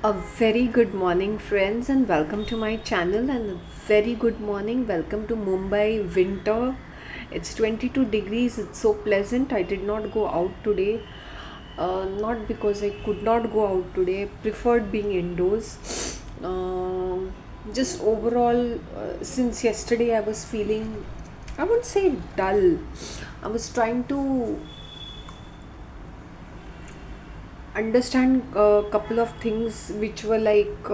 A very good morning, friends, and welcome to my channel. And a very good morning, welcome to Mumbai winter. It's 22 degrees, it's so pleasant. I did not go out today, not because I could not go out today, I preferred being indoors. Just overall, since yesterday, I was feeling, I wouldn't say dull. I was trying to understand a couple of things which were like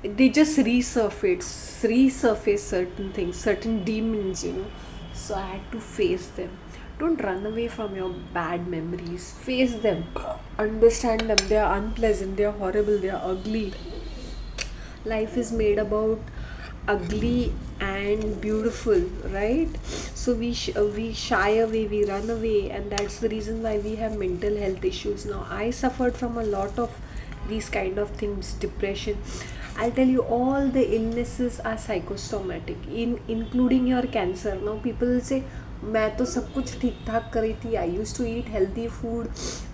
they just resurface certain things, certain demons, so I had to face them. Don't run away from your bad memories, face them, understand them. They are unpleasant, they are horrible, they are ugly. Life is made about ugly and beautiful, right? So we shy away, we run away, and that's the reason why we have mental health issues. Now I suffered from a lot of these kind of things, depression. I'll tell you, all the illnesses are psychosomatic, including your cancer. Now people will say, मैं तो सब कुछ ठीक ठाक करी थी, I use to eat healthy food,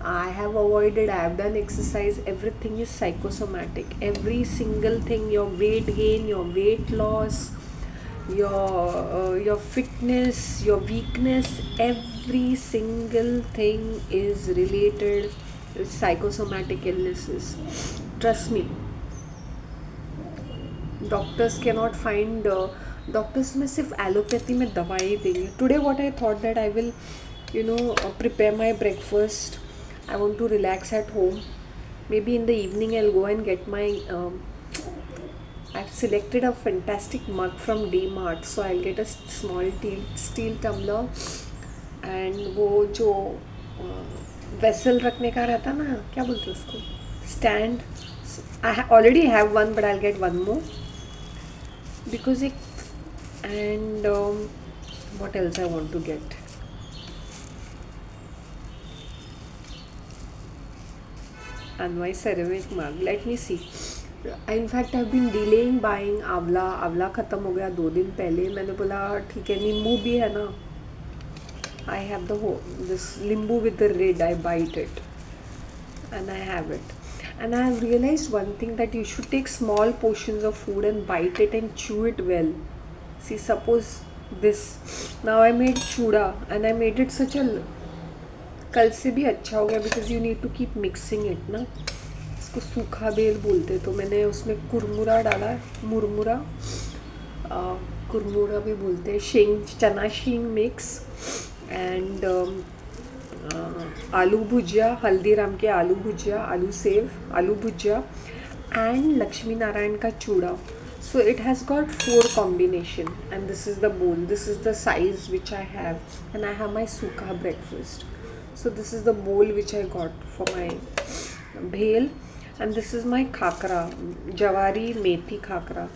I have avoided, I have done exercise. Everything is psychosomatic. Every single thing, your weight gain, your weight loss, your fitness, your weakness, every single thing is related with psychosomatic illnesses. Trust me, doctors cannot find. Doctors में सिर्फ allopathy में दवाई देंगे. Today what I thought that I will prepare my breakfast. I want to relax at home. Maybe in the evening I'll go and get my I've selected a fantastic mug from DMart, so I'll get a small steel tumbler. And वो जो vessel रखने का रहता ना, क्या बोलते हैं उसको, stand. I already have one, but I'll get one more because it. And what else I want to get? And my ceramic mug. Let me see. In fact, I've been delaying buying आंवला. आंवला ख़त्म हो गया 2 दिन पहले. मैंने बोला ठीक है, नींबू भी है ना. I have this limbu with the red. I bite it, and I have it. And I have realized one thing, that you should take small portions of food and bite it and chew it well. See, suppose this. Now I made chuda and I made it such a. कल से भी अच्छा हो गया because you need to keep mixing it ना. इसको सूखा bell बोलते, तो मैंने उसमें कुरमुरा डाला, मुरमुरा, कुरमुरा भी बोलते हैं, शेंग, चना शेंग मिक्स, एंड आलू भुजिया, हल्दीराम के आलू भुजिया, आलू सेव, आलू भुजिया, and Lakshmi Narayan ka chuda. So it has got 4 combination, and this is the bowl. This is the size which I have, and I have my sukha breakfast. So this is the bowl which I got for my bhel, and this is my khakra, jawari methi khakra.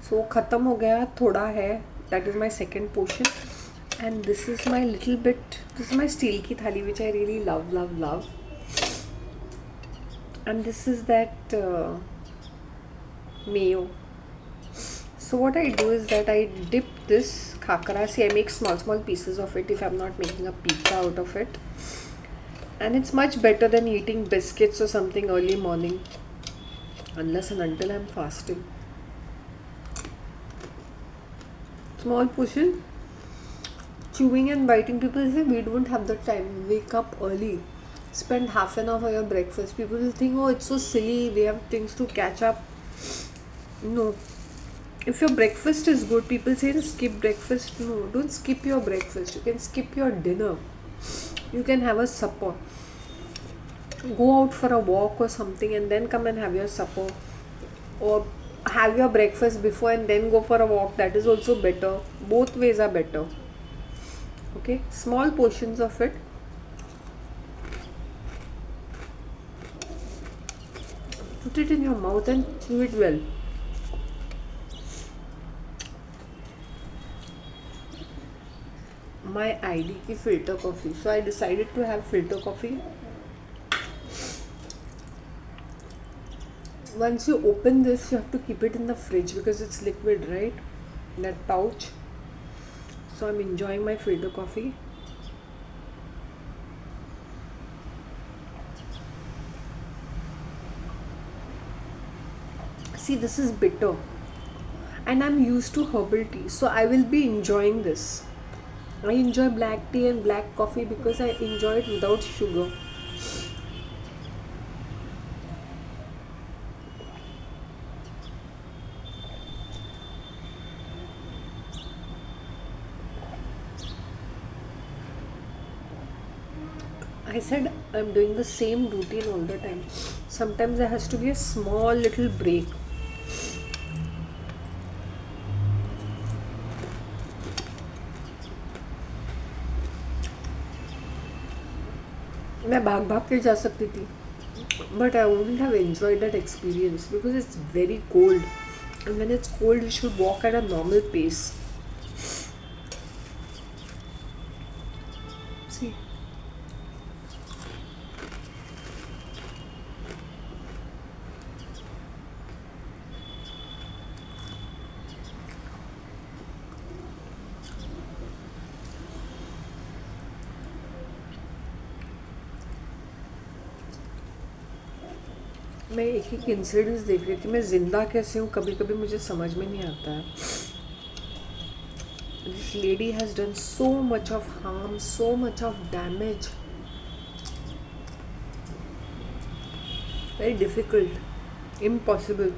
So khatam ho gaya, thoda hai. That is my second portion. And this is my little bit, this is my steel ki thali which I really love. And this is that mayo. So what I do is that I dip this khakra. See, I make small pieces of it if I'm not making a pizza out of it. And it's much better than eating biscuits or something early morning, unless and until I'm fasting. Small portion, chewing and biting. People say we don't have the time. Wake up early, spend half an hour for your breakfast. People will think, oh, it's so silly, we have things to catch up. No. If your breakfast is good, people say to skip breakfast. No, don't skip your breakfast. You can skip your dinner. You can have a supper. Go out for a walk or something and then come and have your supper. Or have your breakfast before and then go for a walk. That is also better. Both ways are better. Okay, small portions of it. Put it in your mouth and chew it well. My ID ki filter coffee. So I decided to have filter coffee. Once you open this, you have to keep it in the fridge because it's liquid, right? That pouch. So I'm enjoying my filter coffee. See, this is bitter, and I'm used to herbal tea, so I will be enjoying this. I enjoy black tea and black coffee because I enjoy it without sugar. I said I'm doing the same routine all the time. Sometimes there has to be a small little break. मैं भाग भाग के जा सकती थी, but I wouldn't have enjoyed that experience because it's very cold. And when it's cold, you should walk at a normal pace. See, मैं एक एक इंसिडेंस देख रही थी, मैं ज़िंदा कैसे हूँ कभी कभी मुझे समझ में नहीं आता है. This lady has done so much of harm, so much of damage. Very difficult, impossible.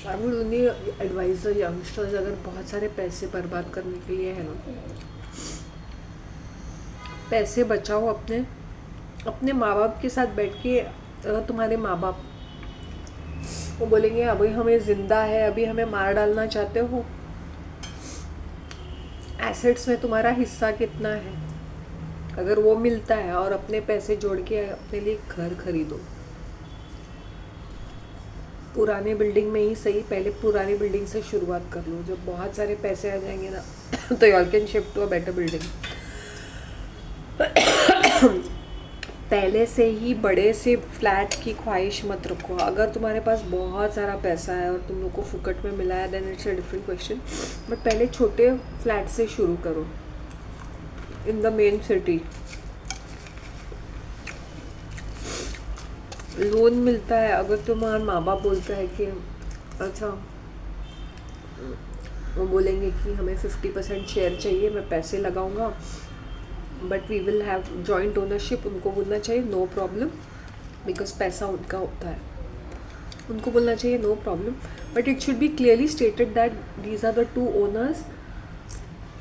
I would only advise the youngsters, अगर बहुत सारे पैसे बर्बाद करने के लिए है ना, पैसे बचाओ. अपने अपने माँ बाप के साथ बैठ के, अगर तुम्हारे माँ बाप वो बोलेंगे अभी हमें ज़िंदा है, अभी हमें मार डालना चाहते हो, एसेट्स में तुम्हारा हिस्सा कितना है, अगर वो मिलता है, और अपने पैसे जोड़ के अपने लिए घर खरीदो. पुराने बिल्डिंग में ही सही, पहले पुरानी बिल्डिंग से शुरुआत कर लो. जब बहुत सारे पैसे आ जाएंगे ना तो you all can shift to a better building. पहले से ही बड़े से फ्लैट की ख्वाहिश मत रखो. अगर तुम्हारे पास बहुत सारा पैसा है और तुम लोग को फुकट में मिला है, then it's a different question. But पहले छोटे फ्लैट से शुरू करो in the main city. Loan मिलता है, अगर तुम्हारा माँ बाप बोलता है कि अच्छा, वो बोलेंगे कि हमें 50% शेयर चाहिए, मैं पैसे लगाऊंगा, but we will have joint ownership. उनको बोलना चाहिए नो प्रॉब्लम, बिकॉज पैसा उनका होता है. उनको बोलना चाहिए no problem, but it should be clearly stated that these are the two owners,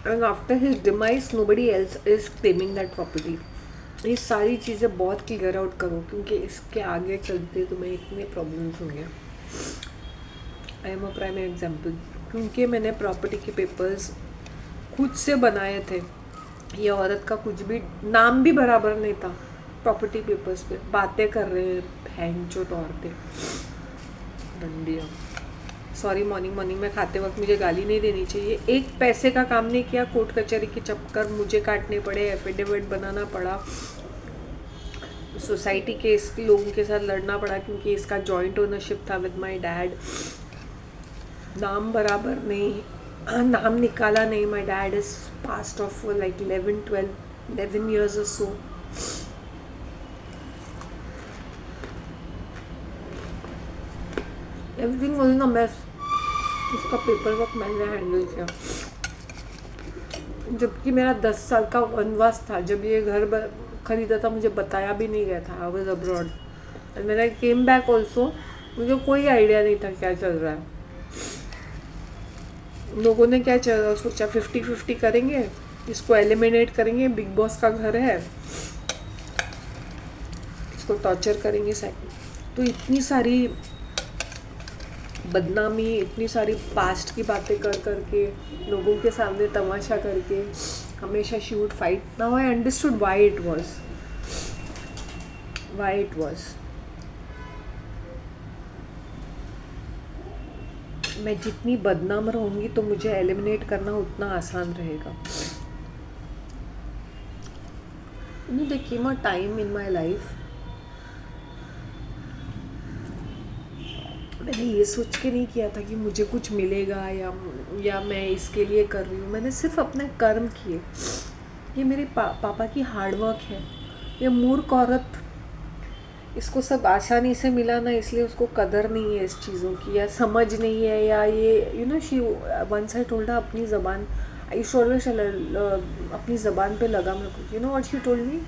and after his demise nobody else is claiming that property. ये सारी चीज़ें बहुत क्लियर आउट करो, क्योंकि इसके आगे चलते तुम्हें इतने प्रॉब्लम्स होंगे. आई एम अ प्राइम एग्जाम्पल, क्योंकि मैंने प्रॉपर्टी के पेपर्स खुद से बनाए थे. ये औरत का कुछ भी नाम भी बराबर नहीं था प्रॉपर्टी पेपर्स पे. बातें कर रहे हैं भैंचोद औरतें, डंडिया. सॉरी, मॉर्निंग में खाते वक्त मुझे गाली नहीं देनी चाहिए. एक पैसे का काम नहीं किया, कोर्ट कचहरी के चक्कर मुझे काटने पड़े, एफिडेविट बनाना पड़ा, सोसाइटी के इस लोगों के साथ लड़ना पड़ा, क्योंकि इसका जॉइंट ओनरशिप था विद माय डैड. नाम बराबर नहीं, नाम निकाला नहीं. My dad is past of like 11 years or so. Everything was in a mess. उसका पेपर वर्क मैंने हैंडल किया, जबकि मेरा 10 साल का वनवास था. जब ये घर खरीदा था मुझे बताया भी नहीं गया था. I was abroad and when I came back also मुझे कोई आइडिया नहीं था क्या चल रहा है. लोगों ने क्या सोचा, 50-50 करेंगे, इसको एलिमिनेट करेंगे, बिग बॉस का घर है, इसको टॉर्चर करेंगे. तो इतनी सारी बदनामी, इतनी सारी पास्ट की बातें कर करके, लोगों के सामने तमाशा करके, हमेशा she would fight. Now I understood why it was. मैं जितनी बदनाम रहूँगी तो मुझे एलिमिनेट करना उतना आसान रहेगा। There came a time in my life, मैंने ये सोच के नहीं किया था कि मुझे कुछ मिलेगा या मैं इसके लिए कर रही हूँ। मैंने सिर्फ अपने कर्म किए। ये मेरे पापा की हार्डवर्क है। ये मूर्ख औरत, इसको सब आसानी से मिला ना, इसलिए उसको कदर नहीं है इस चीज़ों की, या समझ नहीं है, या ये she once I told her अपनी ज़बान, आई ऑलवेज अपनी ज़बान पे लगा मेरे को। व्हाट शी टोल्ड मी,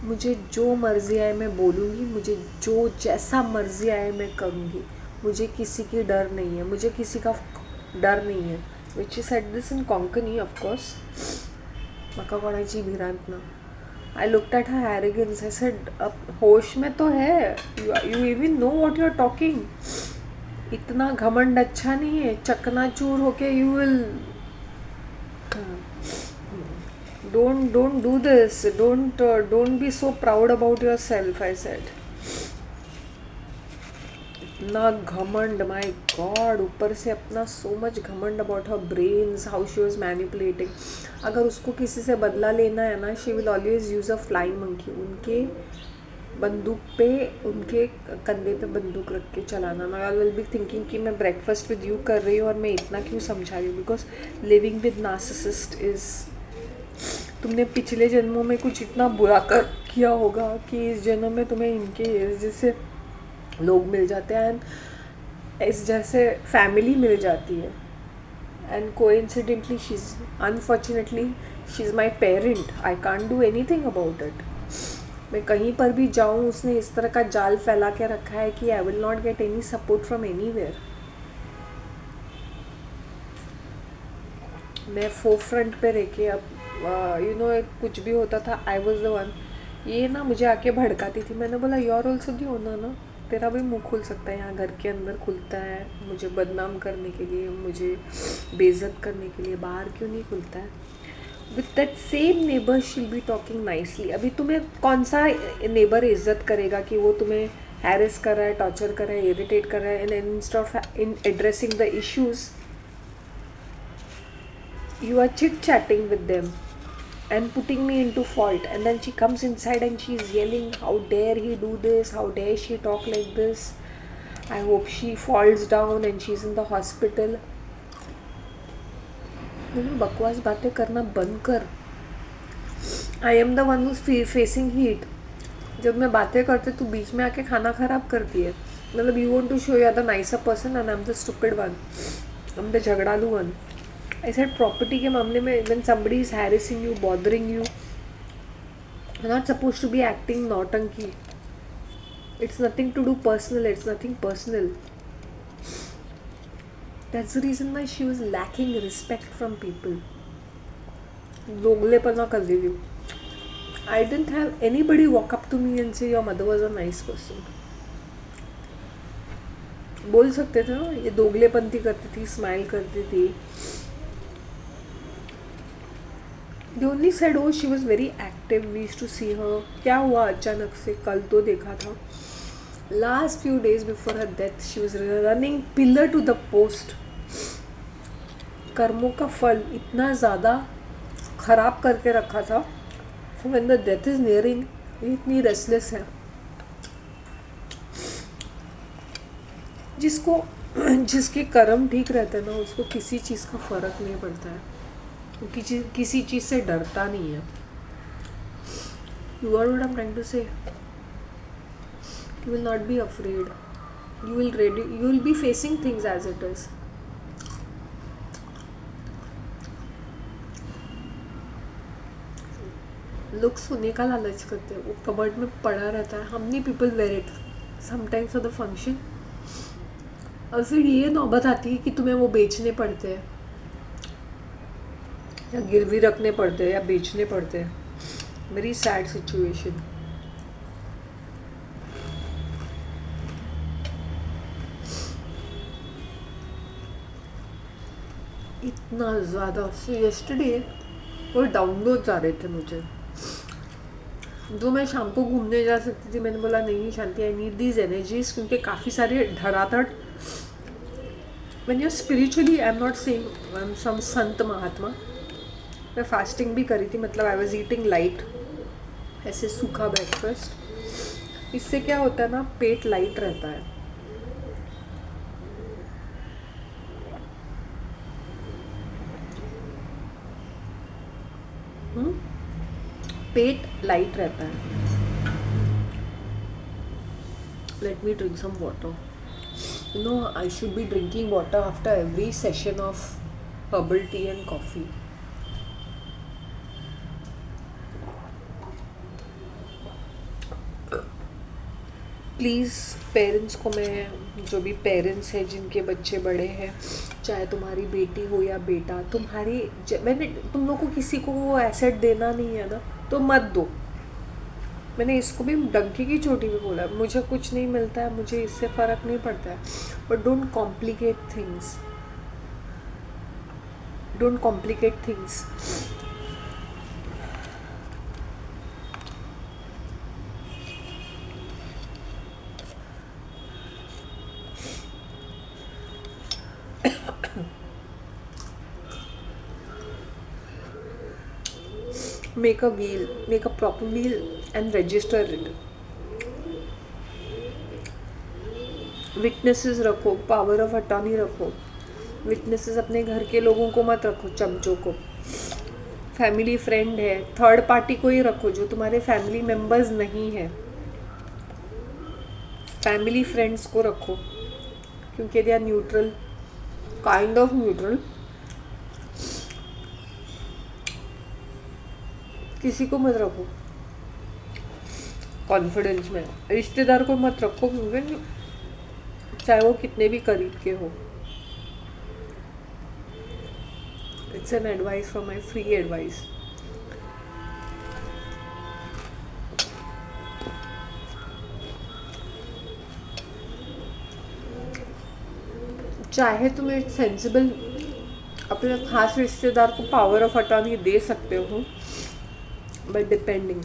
मुझे जो मर्ज़ी आए मैं बोलूँगी, मुझे जो जैसा मर्ज़ी आए मैं करूँगी, मुझे किसी की डर नहीं है, मुझे किसी का डर नहीं है। Which is said this in Konkani of course, म्हाका कोणाची भिरांत ना। I looked at her arrogance, I said अब होश में तो है, you even know what you are talking. इतना घमंड अच्छा नहीं है, चकनाचूर होके you will don't do this, don't be so proud about yourself, I said. इतना घमंड, माय गॉड, ऊपर से अपना सो मच घमंड about her brains, how she was manipulating. अगर उसको किसी से बदला लेना है ना, she will always use a flying monkey. उनके बंदूक पे, उनके कंधे पे बंदूक रख के चलाना ना। आई विल बी थिंकिंग कि मैं ब्रेकफास्ट विद यू कर रही हूँ और मैं इतना क्यों समझा रही हूँ, because living with narcissist is, तुमने पिछले जन्मों में कुछ इतना बुरा कर किया होगा कि इस जन्म में तुम्हें इनके जैसे लोग मिल जाते हैं, एंड इस जैसे फैमिली मिल जाती है। And coincidentally she is, unfortunately she is my parent, I can't do anything about it. मैं कहीं पर भी जाऊँ, उसने इस तरह का जाल फैला के रखा है कि आई will not get any support from anywhere. मैं फोर फ्रंट पे रह के, अब कुछ भी होता था, आई वॉज द वन। ये ना मुझे आके भड़काती थी। मैंने बोला you are also the owner ना, तेरा भी मुंह खुल सकता है, यहाँ घर के अंदर खुलता है मुझे बदनाम करने के लिए, मुझे बेइज्जत करने के लिए, बाहर क्यों नहीं खुलता है? With that same neighbour she'll be talking nicely. अभी तुम्हें कौन सा नेबर इज्जत करेगा कि वो तुम्हें हैरेस कर रहा है, टॉर्चर कर रहा है, इरिटेट कर रहा है, and instead of in addressing the issues you are chit chatting with them and putting me into fault, and then she comes inside and she's yelling, how dare he do this, how dare she talk like this, I hope she falls down and she's in the hospital. बकवास बातें करना बंद कर। आई am the one who's facing heat। जब मैं बातें करते तू बीच में आके खाना खराब करती है। मतलब you want to show you are the nicer person and I am the stupid one, I am the झगड़ालू वन। I said प्रॉपर्टी के मामले में when somebody is harassing you, bothering you, you're not supposed to be acting naughty. It's nothing to do personal. It's nothing personal. That's the reason why she was lacking respect from people. दोगलेपना कर रही हूँ। I didn't have anybody walk up to me and say your mother was a nice person. बोल सकते थे ना, ये दोगलेपंती करती थी, स्माइल करती थी। They only said, oh, she was very active. We used to see her. क्या हुआ अचानक से? कल तो देखा था। Last few days before her death, she was running pillar to the post. कर्मों का फल इतना ज़्यादा खराब करके रखा था। So when the death is nearing, ये इतनी restless है। जिसके कर्म ठीक रहते हैं ना, उसको किसी चीज़ का फ़र्क नहीं पड़ता है, किसी चीज़ से डरता नहीं है। You are what I'm trying to say. You will not be afraid. You will be facing things as it is. लोग सोने का लालच करते हैं, वो कबर्ड में पड़ा रहता है। How many people wear it? Sometimes for the function. और फिर ये नौबत आती है कि तुम्हें वो बेचने पड़ते हैं, या गिरवी रखने पड़ते हैं, या बेचने पड़ते हैं। Very sad situation. इतना ज़्यादा यस्टरडे और डाउनलोड आ रहे थे मुझे, जो मैं शाम को घूमने जा सकती थी। मैंने बोला नहीं शांति, आई नीड दीज एनर्जीज, क्योंकि काफ़ी सारे धड़ाधड़ when you spiritually, I am not saying I am some संत महात्मा, मैं फास्टिंग भी करी थी, मतलब आई वॉज ईटिंग लाइट, ऐसे सूखा ब्रेकफास्ट। इससे क्या होता है ना, पेट लाइट रहता है। पेट लाइट रहता है। Let me drink some water. No, I should be drinking water after every session of herbal tea and coffee. Please parents को, मैं जो भी पेरेंट्स हैं जिनके बच्चे बड़े हैं, चाहे तुम्हारी बेटी हो या बेटा, मैंने तुम लोग को किसी को वो एसेट देना नहीं है ना, तो मत दो। मैंने इसको भी डंकी की चोटी में बोला, मुझे कुछ नहीं मिलता है, मुझे इससे फ़र्क नहीं पड़ता है, but don't complicate things, don't complicate things. Make a proper will and register it. Witnesses रखो, पावर ऑफ अटॉर्नी रखो। विटनेसेस अपने घर के लोगों को मत रखो, चमचों को। फैमिली फ्रेंड है, थर्ड पार्टी को ही रखो जो तुम्हारे फैमिली मेंबर्स नहीं है। फैमिली फ्रेंड्स को रखो क्योंकि they are neutral, kind of neutral. किसी को मत रखो कॉन्फिडेंस में। रिश्तेदार को मत रखो क्योंकि चाहे वो कितने भी करीब के हो। It's an advice from my free advice. चाहे तुम एक सेंसिबल अपने खास रिश्तेदार को पावर ऑफ अटॉर्नी दे सकते हो, बट डिपेंडिंग,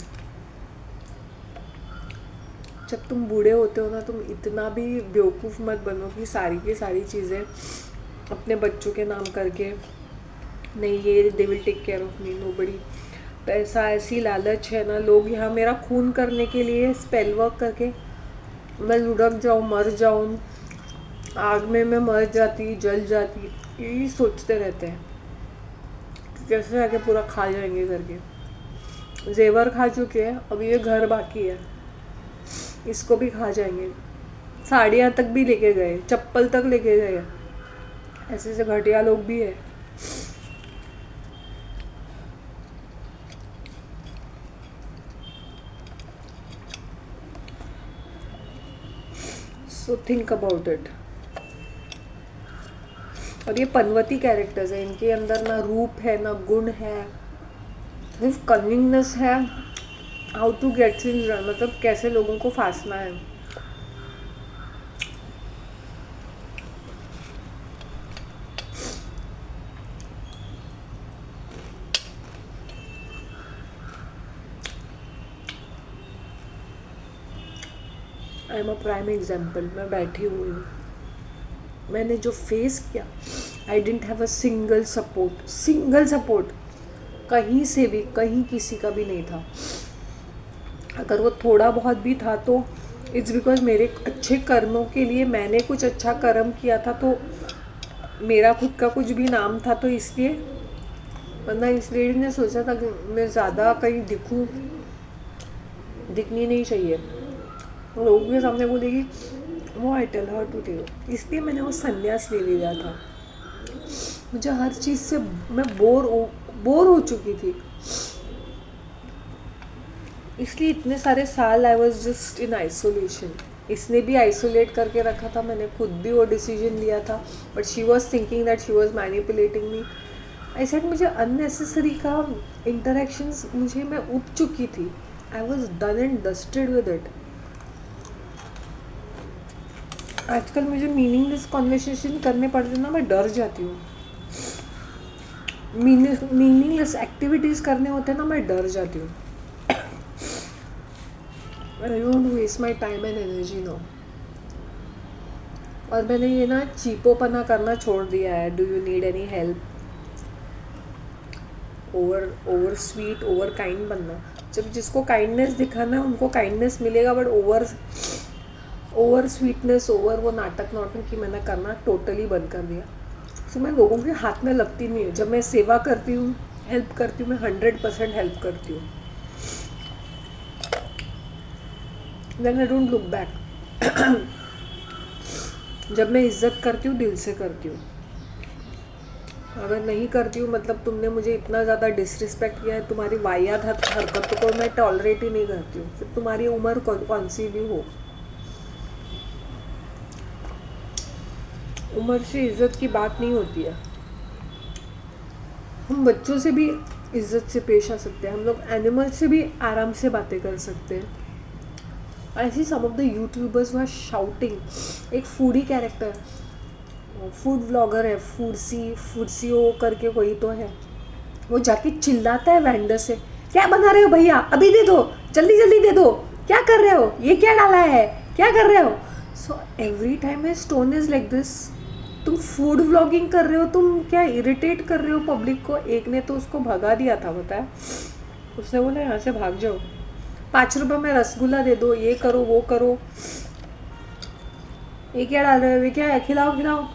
जब तुम बूढ़े होते हो ना, तुम इतना भी बेवकूफ़ मत बनो कि सारी की सारी चीज़ें अपने बच्चों के नाम करके, नहीं ये they will take care of me, nobody. पैसा ऐसी लालच है ना, लोग यहाँ मेरा खून करने के लिए स्पेल वर्क करके मैं लुढ़क जाऊँ, मर जाऊँ, आग में मैं मर जाती, जल जाती, यही सोचते रहते हैं कैसे आके पूरा खा जाएंगे करके। जेवर खा चुके हैं, अब ये घर बाकी है, इसको भी खा जाएंगे। साड़ियाँ तक भी लेके गए, चप्पल तक लेके गए, ऐसे ऐसे घटिया लोग भी है। So think about it. और ये पनवती कैरेक्टर्स है, इनके अंदर ना रूप है ना गुण है, सिर्फ कन्विंगनेस है। How to get things done, मतलब कैसे लोगों को फांसना है। I am a prime example. मैं बैठी हुई हूँ, मैंने जो फेस किया, I didn't have a single support कहीं से भी, कहीं किसी का भी नहीं था। अगर वो थोड़ा बहुत भी था तो इट्स बिकॉज मेरे अच्छे कर्मों के लिए मैंने कुछ अच्छा कर्म किया था, तो मेरा खुद का कुछ भी नाम था, तो इसलिए। वरना इस लेडी ने सोचा था कि मैं ज़्यादा कहीं दिखनी नहीं चाहिए, लोगों के सामने बोलेगी वो I tell her to tell. इसलिए मैंने वो संन्यास ले लिया था। मुझे हर चीज़ से मैं बोर हो चुकी थी, इसलिए इतने सारे साल I was just in isolation. इसने भी आइसोलेट करके रखा था, मैंने खुद भी वो डिसीजन लिया था, but she was thinking that she was manipulating me. I said मुझे अननेसेसरी का इंटरेक्शंस, मैं उब चुकी थी। I was done and dusted with it. आजकल मुझे मीनिंगलेस कॉन्वर्सेशन करने पड़ते ना, मैं डर जाती हूँ। मीनिंगलेस एक्टिविटीज़ करने होते ना, मैं डर जाती हूँ। I don't waste my time and energy now. और मैंने ये ना चीपोपना करना छोड़ दिया है, do you need any help, over sweet over kind बनना। जब जिसको काइंडनेस दिखाना है उनको काइंडनेस मिलेगा, बट ओवर स्वीटनेस, ओवर वो नाटक नौटंकी मैंने करना टोटली बंद कर दिया। सो मैं लोगों के हाथ में लगती नहीं है। जब मैं सेवा करती हूँ, हेल्प करती हूँ, मैं 100% हेल्प करती हूँ। Then I don't look back. जब मैं इज्जत करती हूँ दिल से करती हूँ। अगर नहीं करती हूँ मतलब तुमने मुझे इतना ज़्यादा डिसरिस्पेक्ट किया है, तुम्हारी वाहियात हरकतों को मैं टॉलरेट ही नहीं करती हूँ, फिर तुम्हारी उम्र कौन सी भी हो। उम्र से इज्जत की बात नहीं होती है। हम बच्चों से भी इज्जत से पेश आ सकते हैं, हम लोग एनिमल से भी आराम से बातें कर सकते हैं। I see some of the YouTubers were shouting. एक फूडी कैरेक्टर, फूड व्लॉगर है, फूडसीओ करके कोई तो है, वो जाके चिल्लाता है वेंडर से, क्या बना रहे हो भैया, अभी दे दो, जल्दी जल्दी दे दो, क्या कर रहे हो, ये क्या डाला है, क्या कर रहे हो। So every time my stone is like this. तुम फूड व्लॉगिंग कर रहे हो, तुम क्या इरिटेट कर रहे हो पब्लिक को। एक ने तो उसको भगा दिया था, बताया, उसने बोला यहाँ से भाग जाओ, 5 रुपये में रसगुल्ला दे दो, ये करो वो करो, ये क्या डाल रहे हो, ये क्या है, खिलाओ खिलाओ।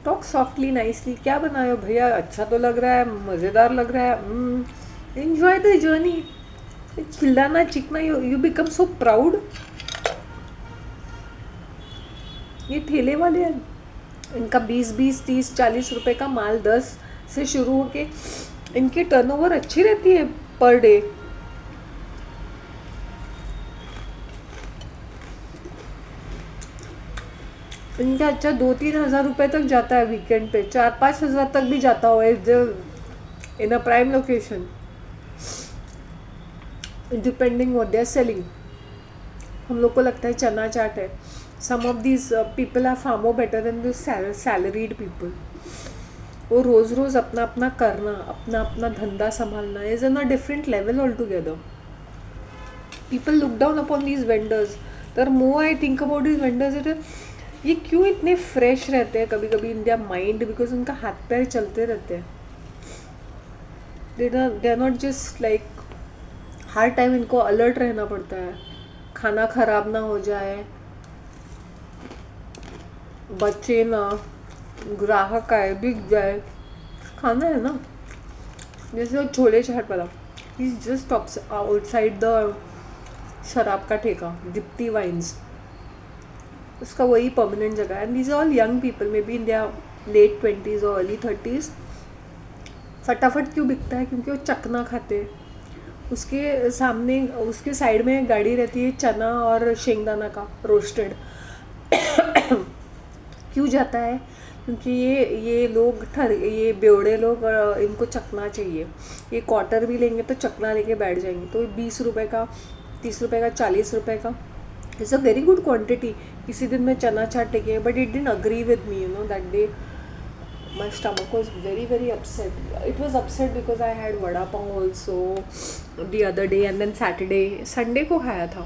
टॉक सॉफ्टली नाइसली, क्या बनाए हो भैया, अच्छा तो लग रहा है, मज़ेदार लग रहा है, एंजॉय द जर्नी। चिल्लाना चिकना, यू बिकम सो प्राउड। ये ठेले वाले हैं, इनका 20-20, 30-40 रुपए का माल 10 से शुरू होके इनकी टर्नओवर अच्छी रहती है पर डे। इनका अच्छा 2-3 हज़ार रुपये तक जाता है वीकेंड पे, 4-5 हज़ार तक भी जाता हुआ in a prime location, depending what they are selling. हम लोग को लगता है चना चाट है। Some of these people are far more better than this salaried people. वो रोज़ रोज़ अपना अपना करना, अपना अपना धंधा संभालना is on a different level all together. People look down upon these vendors. The more I think about these vendors, it ये क्यों इतने फ्रेश रहते हैं कभी कभी इन दियर माइंड, बिकॉज उनका हाथ पैर चलते रहते हैं। They are not just like हर टाइम इनको अलर्ट रहना पड़ता है, खाना खराब ना हो जाए, बचे ना, ग्राहक आए बिक जाए, खाना है ना। जैसे वो छोले चाट वाला, he is just outside the शराब का ठेका, दीप्ति वाइन्स, उसका वही परमानेंट जगह है। And these all young people, maybe in their late 20s और अर्ली 30s। फटाफट क्यों बिकता है, क्योंकि वो चकना खाते हैं। उसके सामने, उसके साइड में गाड़ी रहती है चना और शेंगदाना का रोस्टेड। क्यों जाता है, क्योंकि ये लोग ये बेवड़े लोग, इनको चकना चाहिए। ये क्वार्टर भी लेंगे तो चकना लेके बैठ जाएंगे। तो 20 रुपये का, 30 रुपये का, 40 रुपये का, it's a very good quantity. किसी दिन मैं चना चाट टेके, but it didn't agree with me, you know, that day my stomach was very upset. It was upset because I had vada pav also the other day, and then Sunday को खाया था।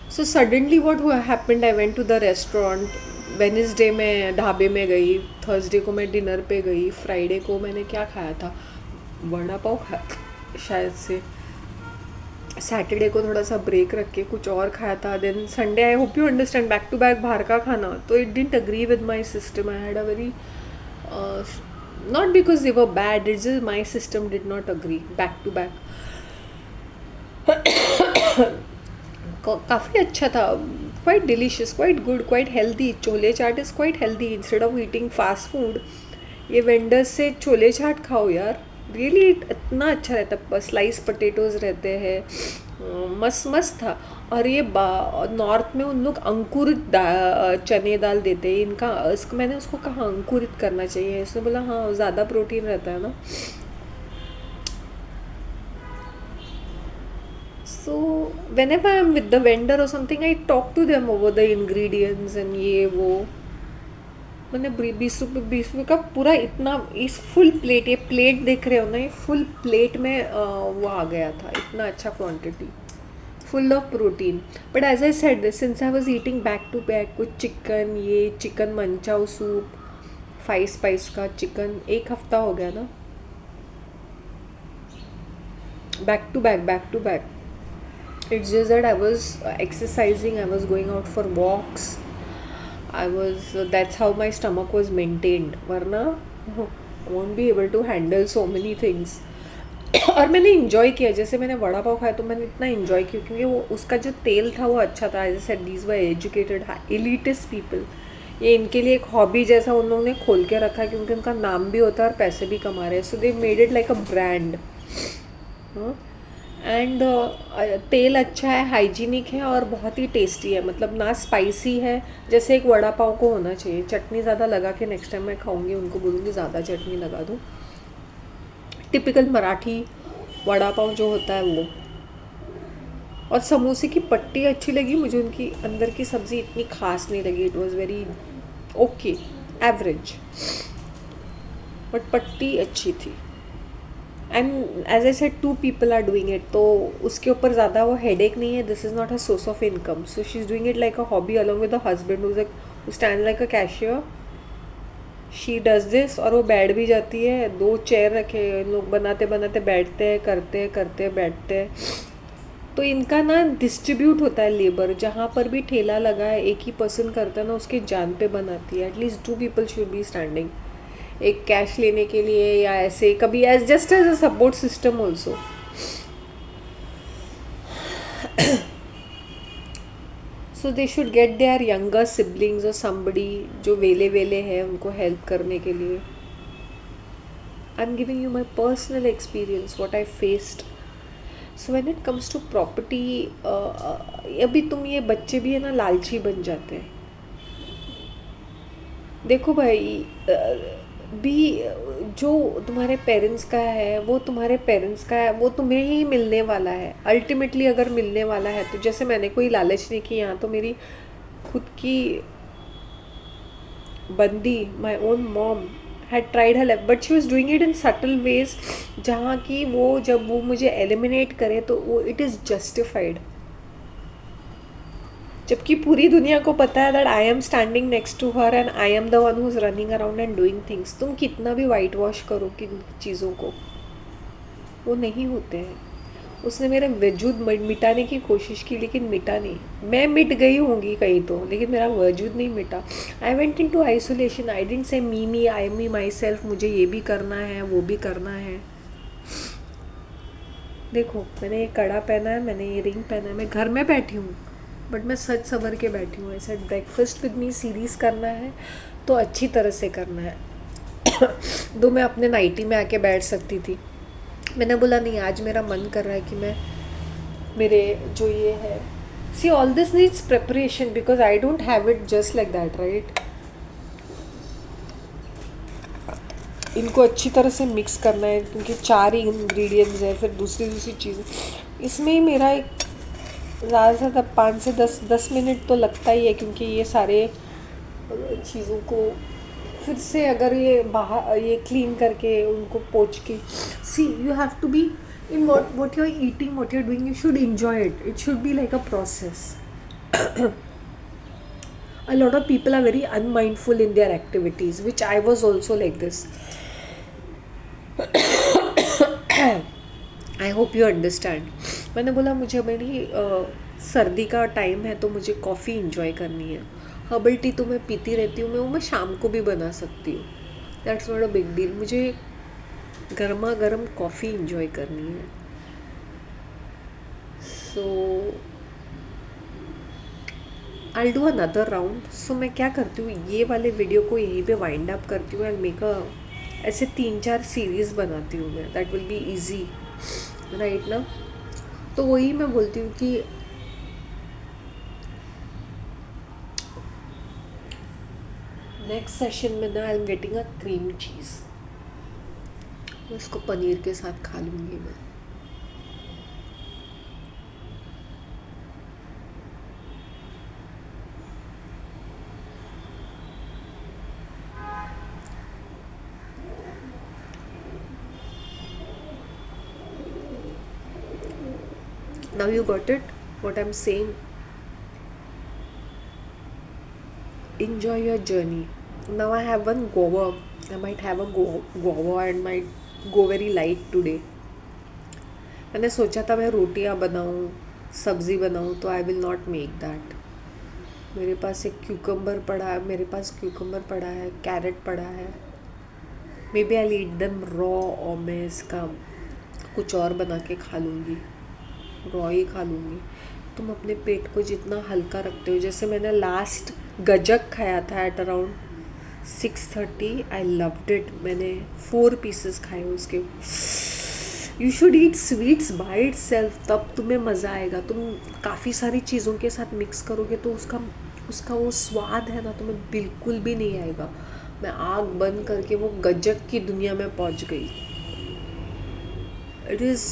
So suddenly what happened, I went to the restaurant. Wednesday मैं ढाबे में गई, Thursday को मैं dinner पे गई, Friday को मैंने क्या खाया था, वड़ा पाव खाया शायद से, सैटरडे को थोड़ा सा ब्रेक रख के कुछ और खाया था। Then Sunday, I hope you understand, back to back बाहर का खाना, तो it didn't agree with my system. I had a very, not because they were bad, it's just my system did not agree back to back. काफ़ी अच्छा था, quite delicious, quite good, quite healthy. Chole chaat is quite healthy instead of eating fast food. ये vendors से छोले चाट खाओ यार, really इतना अच्छा रहता है। स्लाइस पटेटोज़ रहते हैं, मस्त मस्त था। और ये नॉर्थ में उन लोग अंकुरित चने दाल देते हैं। मैंने उसको कहा अंकुरित करना चाहिए, उसने बोला हाँ ज़्यादा प्रोटीन रहता है ना। So whenever I'm with the vendor or something, I talk to them over the ingredients and ये वो। मैंने 20 रुपये का पूरा इतना, इस फुल प्लेट, ये प्लेट देख रहे हो ना, ये फुल प्लेट में वो आ गया था, इतना अच्छा quantity. full of protein. But as I said, since I was eating back to back with chicken, ये चिकन मंचाओ सूप, 5 स्पाइस का चिकन, एक हफ्ता हो गया ना, back to back. It's just that I was exercising, I was going out for walks. I was that's how my stomach was maintained. वरना I won't be able to handle so many things. और मैंने enjoy किया, जैसे मैंने वड़ा पाव खाया तो मैंने इतना इन्जॉय किया क्योंकि वो उसका जो तेल था वो अच्छा था. As said these were educated elitist people. ये इनके लिए एक हॉबी जैसा उन लोगों ने खोल के रखा है क्योंकि उनका नाम भी होता है और पैसे भी कमा रहे हैं. So they made it like a brand. And तेल अच्छा है, हाइजीनिक है और बहुत ही टेस्टी है. मतलब ना स्पाइसी है जैसे एक वड़ा पाव को होना चाहिए. चटनी ज़्यादा लगा के नेक्स्ट टाइम मैं खाऊंगी उनको बोलूँगी ज़्यादा चटनी लगा दो. टिपिकल मराठी वड़ा पाव जो होता है वो. और समोसे की पट्टी अच्छी लगी मुझे, उनकी अंदर की सब्ज़ी इतनी खास नहीं लगी. It was very okay, average, but पट्टी अच्छी थी. And as I said 2 people are doing it, तो उसके ऊपर ज़्यादा वो हेडेक नहीं है. This is not a source of income. So she is doing it like a hobby along with the husband who stand like a cashier. She does this और वो बैठ भी जाती है. 2 चेयर रखे, लोग बनाते बनाते बैठते हैं, करते करते बैठते हैं. तो इनका ना डिस्ट्रीब्यूट होता है लेबर. जहाँ पर भी ठेला लगा है एक ही पर्सन करता है ना, उसकी जान पे बनाती है. At least 2 people should be standing, एक कैश लेने के लिए या ऐसे कभी as just as a support system also. So they should get their younger siblings और समबडी जो वेले वेले है उनको हेल्प करने के लिए. I am giving you my personal experience what I faced. So when it comes to property, अभी तुम ये बच्चे भी है ना लालची बन जाते हैं. देखो भाई, भी जो तुम्हारे पेरेंट्स का है वो तुम्हारे पेरेंट्स का है, वो तुम्हें ही मिलने वाला है अल्टीमेटली. अगर मिलने वाला है तो जैसे मैंने कोई लालच नहीं की. यहाँ तो मेरी खुद की बंदी, my own mom had tried her level, but she was doing it in subtle ways, जहाँ की वो जब वो मुझे एलिमिनेट करे तो वो इट इज़ जस्टिफाइड. जबकि पूरी दुनिया को पता है that I am standing next to her and I am the one who is running around and doing things. तुम कितना भी वाइट वॉश करो किन चीज़ों को, वो नहीं होते हैं. उसने मेरा वजूद मिटाने की कोशिश की लेकिन मिटा नहीं. मैं मिट गई होंगी कहीं तो, लेकिन मेरा वजूद नहीं मिटा. I went into isolation. I didn't say me I me my self, मुझे ये भी करना है वो भी करना है. देखो मैंने ये कड़ा पहना है, मैंने ये रिंग पहना है, मैं घर में बैठी हूँ बट मैं सच सवर के बैठी हूँ. ऐसा ब्रेकफास्ट विद मी सीरीज़ करना है तो अच्छी तरह से करना है. दो मैं अपने नाइटी में आके बैठ सकती थी. मैंने बोला नहीं, आज मेरा मन कर रहा है कि मैं मेरे जो ये है, see all this needs preparation because I don't have it just like that, right. इनको अच्छी तरह से मिक्स करना है क्योंकि 4 ही इंग्रेडिएंट्स है. फिर दूसरी चीज़ें इसमें ही मेरा एक ज़्यादा से ज़्यादा 5 से 10 मिनट तो लगता ही है क्योंकि ये सारे चीज़ों को फिर से अगर ये बाहर ये क्लीन करके उनको पोंछ के. See you have to be in what you're eating, what you're doing, you should enjoy it. It should be like a process. A lot of people are very unmindful in their activities, which I was also like this. I hope you understand. मैंने बोला मुझे मेरी सर्दी का time है तो मुझे coffee enjoy करनी है. हर्बल टी तो मैं पीती रहती हूँ, मैं शाम को भी बना सकती हूँ. That's not a big deal. मुझे गर्मा गर्म कॉफ़ी इंजॉय करनी है. सो आई डू अनदर राउंड. सो मैं क्या करती हूँ, ये वाले वीडियो को यहीं पे वाइंड अप करती हूँ एंड मेक अ ऐसे 3-4 सीरीज़ बनाती हूँ मैं. That will be easy, right ना. तो वही मैं बोलती हूँ कि नेक्स्ट सेशन में ना I am getting a cream cheese. उसको पनीर के साथ खा लूँगी मैं. Now you got it. what I'm saying, enjoy your journey. Now I have one guava. I might have a guava and might go very light today. मैंने सोचा था मैं रोटियां बनाऊं, सब्ज़ी बनाऊं, तो I will not make that. मेरे पास एक क्यूकम्बर पड़ा है, कैरेट पड़ा है. Maybe I eat them raw, और मैं इसका कुछ और बना के खा लूँगी, रॉ ही खा लूँगी. तुम अपने पेट को जितना हल्का रखते हो, जैसे मैंने लास्ट गजक खाया था at around 6:30. I loved it. मैंने 4 पीसेस खाए उसके. You should eat sweets by itself, तब तुम्हें मज़ा आएगा. तुम काफ़ी सारी चीज़ों के साथ मिक्स करोगे तो उसका वो स्वाद है ना, तुम्हें बिल्कुल भी नहीं आएगा. मैं आग बंद करके वो गजक की दुनिया में पहुंच गई. It is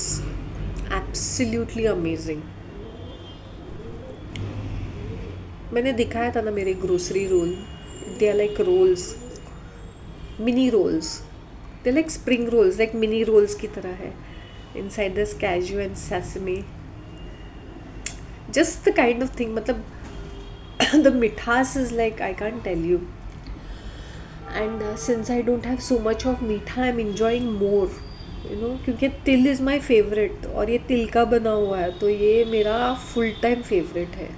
absolutely amazing. मैंने दिखाया था ना मेरे grocery roll. They are like rolls, mini rolls. They like spring rolls, like mini rolls की तरह है. Inside this cashew and sesame, just the kind of thing. मतलब the mithas is like I can't tell you. And since I don't have so much of मीठा, I'm enjoying more, क्योंकि तिल is my favorite, और ये तिल का बना हुआ है, तो ये मेरा फुल टाइम फेवरेट है.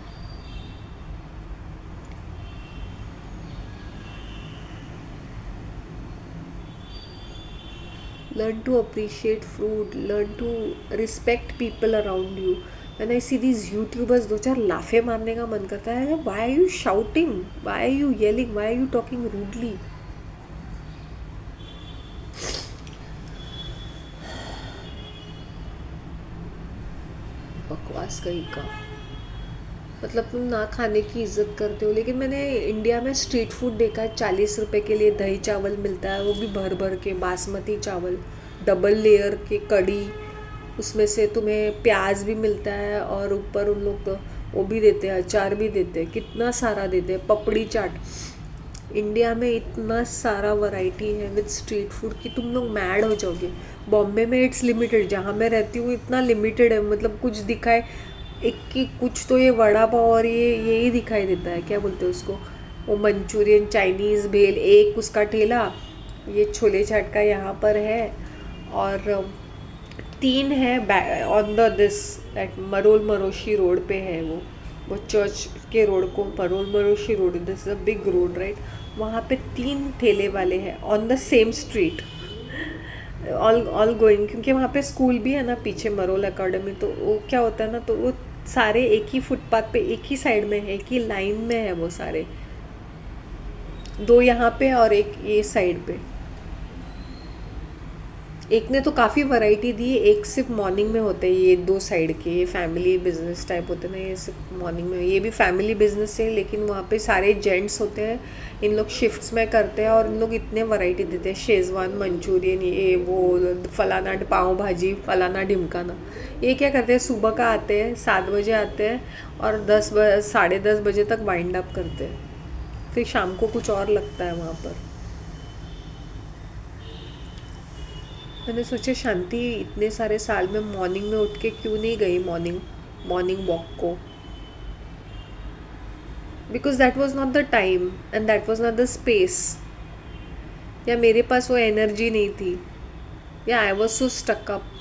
Learn to appreciate food, learn to respect people around you. When I see these YouTubers, 2-4 लाफे मारने का मन करता है. Why are you shouting? Why are you yelling? Why are you talking rudely? बकवास कहीं का. मतलब तुम ना खाने की इज्जत करते हो. लेकिन मैंने इंडिया में स्ट्रीट फूड देखा है, 40 रुपए के लिए दही चावल मिलता है, वो भी भर भर के बासमती चावल, डबल लेयर के कड़ी, उसमें से तुम्हें प्याज भी मिलता है, और ऊपर उन लोग तो वो भी देते हैं, अचार भी देते हैं, कितना सारा देते हैं, पपड़ी चाट. इंडिया में इतना सारा वैरायटी है विद स्ट्रीट फूड कि तुम लोग मैड हो जाओगे. बॉम्बे में इट्स लिमिटेड, जहाँ मैं रहती हूँ इतना लिमिटेड है. मतलब कुछ दिखाए एक की कुछ तो ये वड़ा पाव और यही दिखाई देता है. क्या बोलते हैं उसको, वो मंचूरियन, चाइनीज़ भेल, एक उसका ठेला. ये छोले चाट का यहाँ पर है, और 3 है on the this at Marol Maroshi road पे है. वो चर्च के रोड को Marol Maroshi road, this is a big road right. वहाँ पे 3 ठेले वाले हैं on the same street, all going. क्योंकि वहाँ पे स्कूल भी है ना पीछे, मरोल अकेडमी. तो वो क्या होता है ना, तो वो सारे एक ही फुटपाथ पे, एक ही साइड में है, एक ही लाइन में है वो सारे. 2 यहाँ पे और एक ये साइड पे. एक ने तो काफ़ी वैरायटी दी, एक सिर्फ मॉर्निंग में होते हैं. ये 2 साइड के, ये फैमिली बिजनेस टाइप होते हैं ना, ये सिर्फ मॉर्निंग में. ये भी फैमिली बिजनेस है, लेकिन वहाँ पे सारे जेंट्स होते हैं. इन लोग शिफ्ट्स में करते हैं, और इन लोग इतने वैरायटी देते हैं, शेजवान मंचूरियन, ये वो फलाना पाव भाजी, फलाना ढिमकाना. ये क्या करते हैं, सुबह का आते हैं, 7 बजे आते हैं, और 10 बजे तक वाइंड अप करते हैं. फिर शाम को कुछ और लगता है वहाँ पर. मैंने सोचा शांति इतने सारे साल में मॉर्निंग में उठ के क्यों नहीं गई मॉर्निंग वॉक को. Because that was not the time and that was not the space, या मेरे पास वो एनर्जी नहीं थी, या I was so stuck up.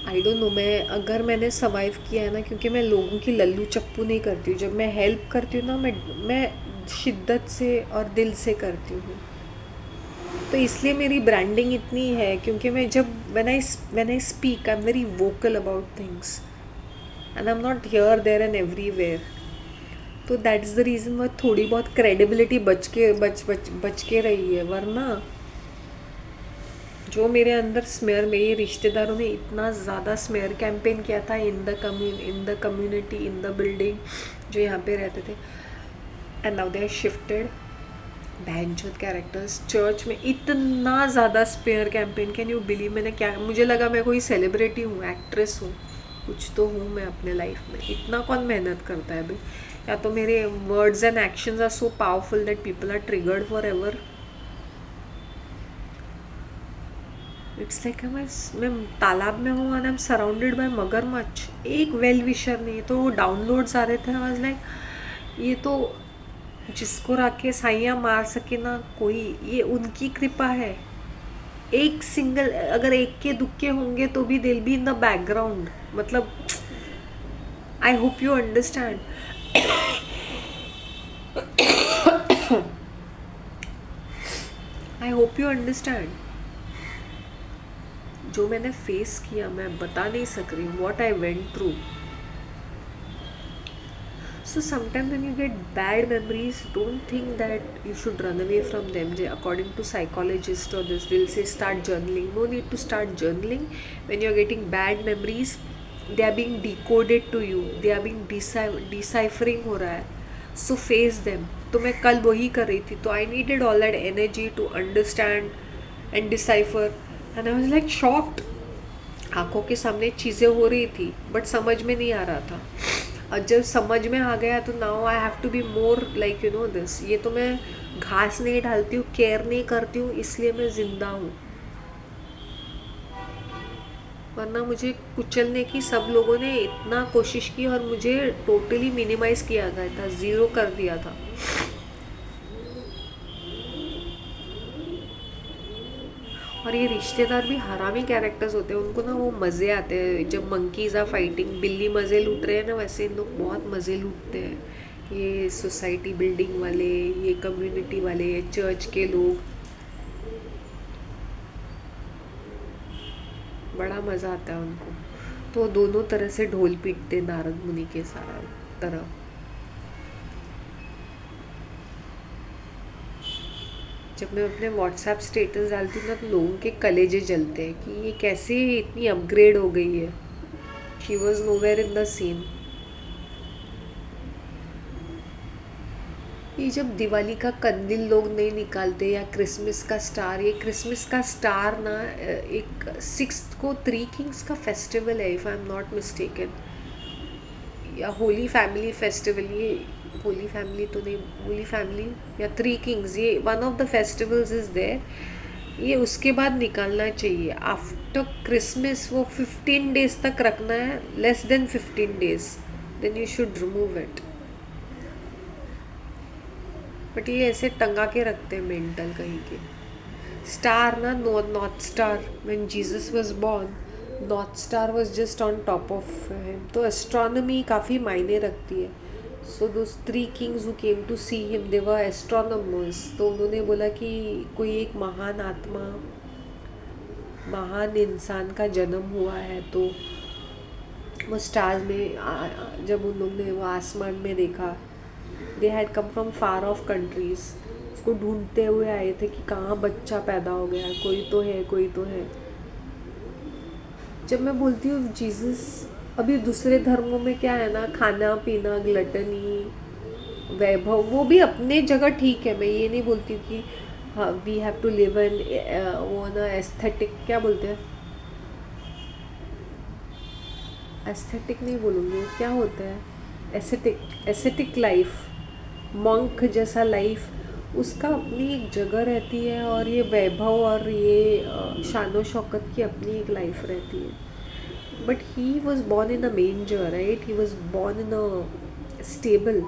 I don't know. अगर मैंने सर्वाइव किया है ना, क्योंकि मैं लोगों की लल्लू चप्पू नहीं करती हूँ. जब मैं हेल्प करती हूँ ना, मैं शिद्दत से और दिल से करती हूँ. तो इसलिए मेरी ब्रांडिंग इतनी है, क्योंकि मैं जब when I speak I am very vocal about things, and I am not here there and everywhere. तो that is the reason why थोड़ी बहुत क्रेडिबिलिटी बच के रही है. वरना जो मेरे अंदर स्मेयर, मेरे रिश्तेदारों ने इतना ज़्यादा स्मेयर कैंपेन किया था in the community, in the building जो यहाँ पे रहते थे. And now they are shifted. बैंचोद कैरेक्टर्स चर्च में इतना ज़्यादा spare campaign, can you believe. मुझे लगा मैं कोई सेलिब्रिटी हूँ, एक्ट्रेस हूँ, कुछ तो हूँ मैं अपने लाइफ में. इतना कौन मेहनत करता है भाई. या तो मेरे words and actions are so powerful that people are triggered forever. It's like मैं तालाब में हूँ and I am surrounded by मगरमच्छ, एक वेल विशर नहीं। तो वो डाउनलोड्स आ रहे थे, आई वाज लाइक ये तो जिसको रख के साइयाँ मार सके ना कोई, ये उनकी कृपा है। एक सिंगल अगर एक के दुक्के होंगे तो भी दिल बी इन द बैकग्राउंड, मतलब आई hope you understand. I hope you understand. जो मैंने फेस किया मैं बता नहीं सक रही, what I went through. So sometimes when you get bad memories, don't think that you should run away from them. According to psychologists or this, they'll say start journaling. No need to start journaling. When you're getting bad memories, they are being decoded to you. They are being deciphering हो रहा है. So face them. तो मैं कल वही कर रही थी. तो I needed all that energy to understand and decipher. And I was like shocked. आंखों के सामने चीज़ें हो रही थी बट समझ में नहीं आ रहा था। और जब समझ में आ गया तो now I have to be more like you know this. ये तो मैं घास नहीं डालती हूँ, केयर नहीं करती हूँ, इसलिए मैं ज़िंदा हूँ। वरना मुझे कुचलने की सब लोगों ने इतना कोशिश की और मुझे टोटली मिनिमाइज़ किया गया था, ज़ीरो कर दिया था। और ये रिश्तेदार भी हरामी कैरेक्टर्स होते हैं, उनको ना वो मज़े आते हैं जब मंकीज़ आ फाइटिंग। बिल्ली मज़े लूट रहे हैं ना, वैसे इन लोग बहुत मज़े लूटते हैं। ये सोसाइटी बिल्डिंग वाले, ये कम्युनिटी वाले, ये चर्च के लोग, बड़ा मज़ा आता है उनको। तो दोनों तरह से ढोल पीटते नारद मुनि के सारा तरह। जब मैं अपने व्हाट्सएप स्टेटस डालती हूँ ना तो लोगों के कलेजे जलते हैं कि ये कैसे इतनी अपग्रेड हो गई है। She was nowhere in the scene. ये जब दिवाली का कंदील लोग नहीं निकालते या क्रिसमस का स्टार, ये क्रिसमस का स्टार ना एक 6th को 3 किंग्स का फेस्टिवल है if I am not mistaken, या होली फैमिली फेस्टिवल। ये होली फैमिली तो नहीं, होली फैमिली या 3 किंग्स, ये one of the festivals is there. ये उसके बाद निकालना चाहिए आफ्टर क्रिसमस। वो 15 डेज तक रखना है, less than 15 days, then you should remove it. But ये ऐसे टंगा के रखते हैं मेंटल कहीं के। स्टार ना, north star, when Jesus was born, north star was just on top of him. तो एस्ट्रोनॉमी काफ़ी मायने रखती है। So those 3 kings who came to see him, they were astronomers. तो उन्होंने बोला कि कोई एक महान आत्मा, महान इंसान का जन्म हुआ है। तो वो स्टार्स में जब उन लोगों ने वो आसमान में देखा, they had come from far of countries, उसको ढूंढते हुए आए थे कि कहाँ बच्चा पैदा हो गया है, कोई तो है, कोई तो है। जब मैं बोलती हूँ जीसस, अभी दूसरे धर्मों में क्या है ना, खाना पीना, ग्लटनी, वैभव, वो भी अपने जगह ठीक है। मैं ये नहीं बोलती कि हाँ we have to live in वो ना एस्थेटिक, क्या बोलते हैं, एस्थेटिक नहीं बोलूँगी, क्या होता है, एस्थेटिक लाइफ, मंक जैसा लाइफ, उसका अपनी एक जगह रहती है। और ये वैभव और ये शानो शौकत की अपनी एक लाइफ रहती है। But he was born in a मेंजर, right, he was born in a stable.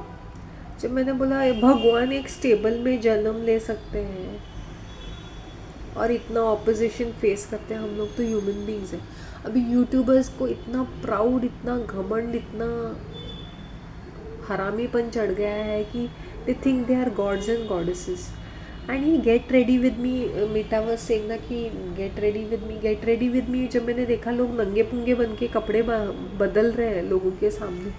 जब मैंने बोला भगवान एक स्टेबल में जन्म ले सकते हैं और इतना ऑपोजिशन फेस करते हैं, हम लोग तो ह्यूमन बींग्स हैं। अभी यूट्यूबर्स को इतना प्राउड, इतना घमंड, इतना हरामीपन चढ़ गया है कि they think they are gods and goddesses. And he get ready with me, Meeta was saying ना कि get ready with me, get ready with me. जब मैंने देखा लोग नंगे पुंगे बन के कपड़े बदल रहे हैं लोगों के सामने,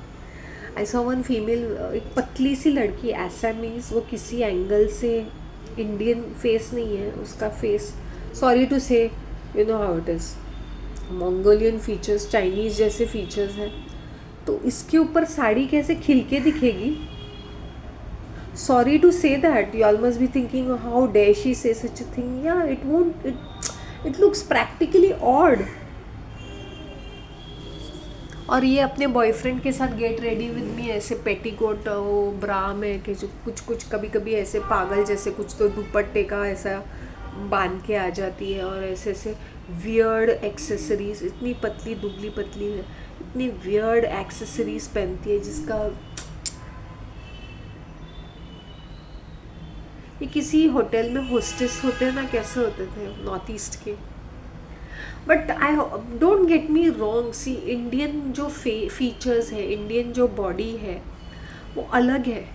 आई सॉ वन फीमेल, एक पतली सी लड़की, एसामीज, वो किसी एंगल से इंडियन फेस नहीं है उसका face, sorry to say, you know how it is, Mongolian features, Chinese जैसे फीचर्स हैं। तो इसके ऊपर साड़ी कैसे खिल के दिखेगी? Sorry to say that, you all must be thinking how dare she say such a thing. या it won't, it looks practically odd. और ये अपने बॉयफ्रेंड के साथ गेट रेडी विद मी ऐसे पेटीकोट, वो ब्रा में कि जो कुछ कभी कभी ऐसे पागल जैसे कुछ तो दुपट्टे का ऐसा बांध के आ जाती है और ऐसे ऐसे वियर्ड एक्सेसरीज, इतनी पतली दुबली पतली है, इतनी वियर्ड एक्सेसरीज पहनती है जिसका ये किसी होटल में होस्टेस होते हैं ना, कैसे होते थे नॉर्थ ईस्ट के। But I don't get me wrong, see Indian जो फीचर्स है, इंडियन जो बॉडी है वो अलग है।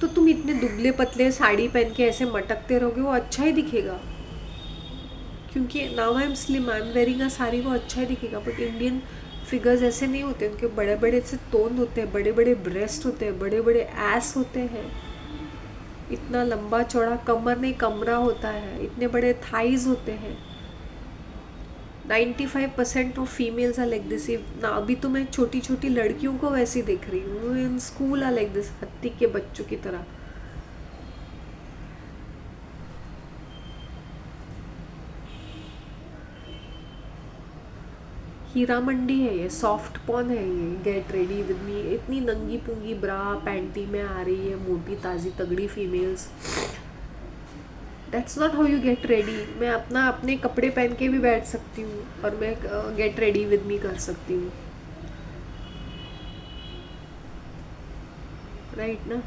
तो तुम इतने दुबले पतले साड़ी पहन के ऐसे मटकते रहोगे, वो अच्छा ही दिखेगा। क्योंकि now I am slim, I am wearing a sari, वो अच्छा ही दिखेगा। बट इंडियन फिगर्स ऐसे नहीं होते, उनके बड़े बड़े से तोंद होते हैं, बड़े बड़े ब्रेस्ट होते हैं, बड़े बड़े एस होते हैं, इतना लंबा चौड़ा कमर नहीं कमरा होता है, इतने बड़े थाइज होते हैं। 95% of females are like this ना। अभी तो मैं छोटी छोटी लड़कियों को वैसे देख रही हूँ, in school are like this, हत्ती के बच्चों की तरह। हीरा मंडी है ये, सॉफ्ट पॉन है ये, गेट रेडी विद मी। इतनी नंगी पुंगी ब्रा पैंटी में आ रही है मोटी ताज़ी तगड़ी females. That's not how you get ready. मैं अपने कपड़े पहन के भी बैठ सकती हूँ और मैं गेट रेडी विद मी कर सकती हूँ, राइट ना।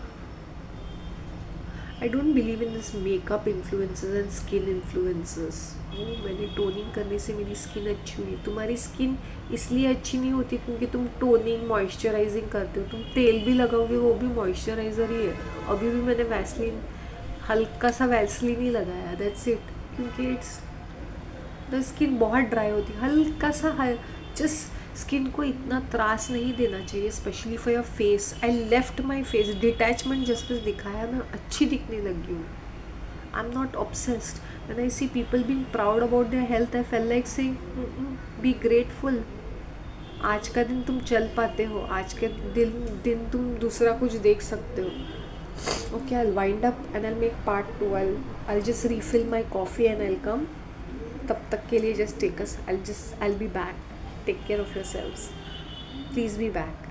I don't believe in this makeup influences and skin influences. वो मैंने टोनिंग करने से मेरी स्किन अच्छी हुई। तुम्हारी स्किन इसलिए अच्छी नहीं होती क्योंकि तुम टोनिंग मॉइस्चराइजिंग करते हो। तुम तेल भी लगाओगे वो भी मॉइस्चराइज़र ही है। अभी भी मैंने वैसलीन, हल्का सा वैसलीन ही लगाया, दैट्स इट। क्योंकि इट्स द स्किन बहुत ड्राई होती है, हल्का सा जस्ट स्किन को इतना त्रास नहीं देना चाहिए, specially for your face. I left my face, detachment just दिखाया, मैं अच्छी दिखने लगी हूँ। आई am not obsessed. When I see people being proud about their health, I fail like saying be grateful. आज का दिन तुम चल पाते हो, आज के दिन तुम दूसरा कुछ देख सकते हो। Okay, I wind up and I make part 2। I just refill my coffee and I come. तब तक के लिए just take us, I be back. Take care of yourselves. Please be back.